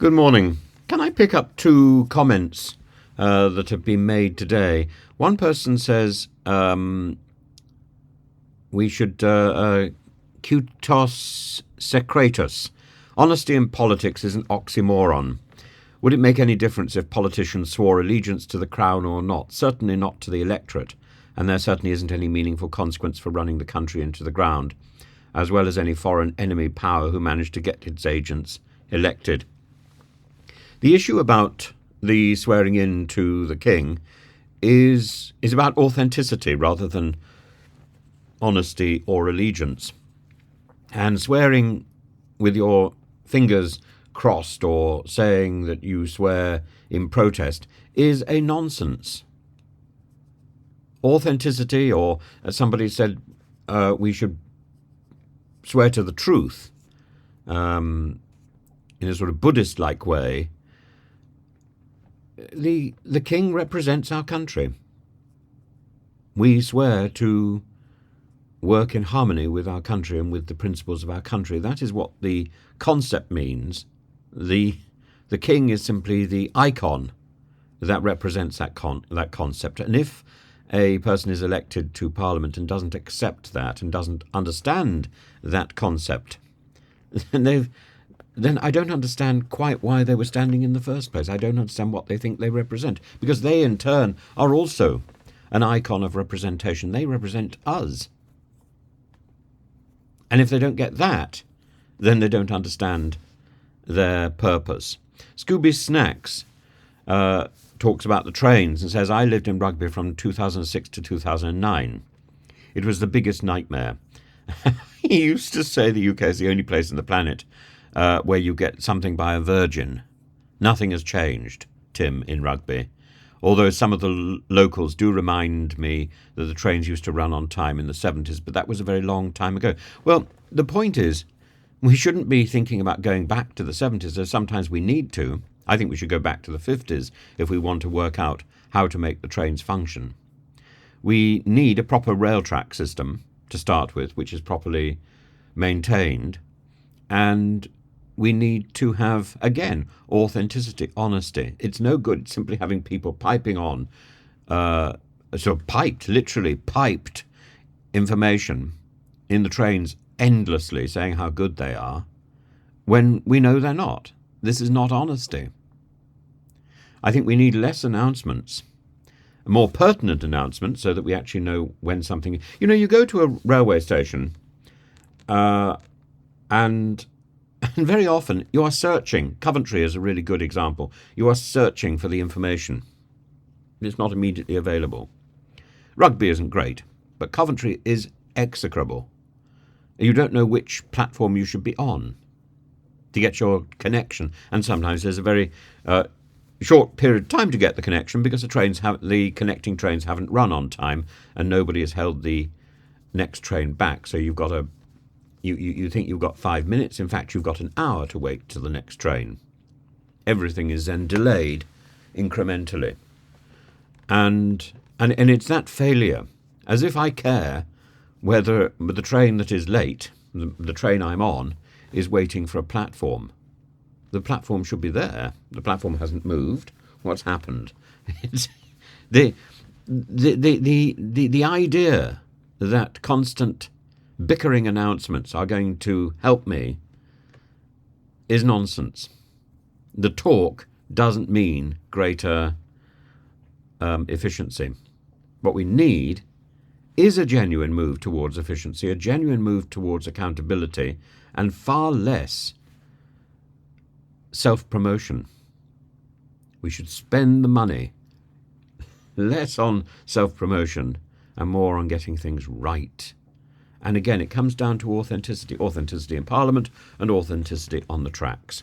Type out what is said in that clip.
Good morning. Can I pick up two comments that have been made today? One person says we should cutos secretus. Honesty in politics is an oxymoron. Would it make any difference if politicians swore allegiance to the crown or not? Certainly not to the electorate, and there certainly isn't any meaningful consequence for running the country into the ground, as well as any foreign enemy power who managed to get its agents elected. The issue about the swearing in to the king is about authenticity rather than honesty or allegiance. And swearing with your fingers crossed or saying that you swear in protest is a nonsense. Authenticity, or as somebody said, we should swear to the truth in a sort of Buddhist-like way. The king represents our country. We swear to work in harmony with our country and with the principles of our country. That is what the concept means. The king is simply the icon that represents that concept. And if a person is elected to Parliament and doesn't accept that and doesn't understand that concept, then I don't understand quite why they were standing in the first place. I don't understand what they think they represent, because they in turn are also an icon of representation. They represent us. And if they don't get that, then they don't understand their purpose. Scooby Snacks talks about the trains and says, I lived in Rugby from 2006 to 2009. It was the biggest nightmare. He used to say the UK is the only place on the planet where you get something by a virgin. Nothing has changed, Tim, in Rugby. Although some of the locals do remind me that the trains used to run on time in the 70s, but that was a very long time ago. Well, the point is, we shouldn't be thinking about going back to the 70s, though sometimes we need to. I think we should go back to the 50s if we want to work out how to make the trains function. We need a proper rail track system to start with, which is properly maintained, and we need to have, again, authenticity, honesty. It's no good simply having people piping on, literally piped information in the trains endlessly, saying how good they are, when we know they're not. This is not honesty. I think we need less announcements, more pertinent announcements, so that we actually know when something... You go to a railway station and very often you are searching. Coventry is a really good example. You are searching for the information. It's not immediately available. Rugby isn't great, but Coventry is execrable. You don't know which platform you should be on to get your connection. And sometimes there's a very short period of time to get the connection because the connecting trains haven't run on time and nobody has held the next train back. So you've got You think you've got 5 minutes. In fact, you've got an hour to wait till the next train. Everything is then delayed incrementally. And it's that failure, as if I care whether the train that is late, the train I'm on, is waiting for a platform. The platform should be there. The platform hasn't moved. What's happened? It's the idea that constant bickering announcements are going to help me is nonsense. The talk doesn't mean greater efficiency. What we need is a genuine move towards efficiency, a genuine move towards accountability, and far less self-promotion. We should spend the money less on self-promotion and more on getting things right. And again, it comes down to authenticity in Parliament and authenticity on the tracks.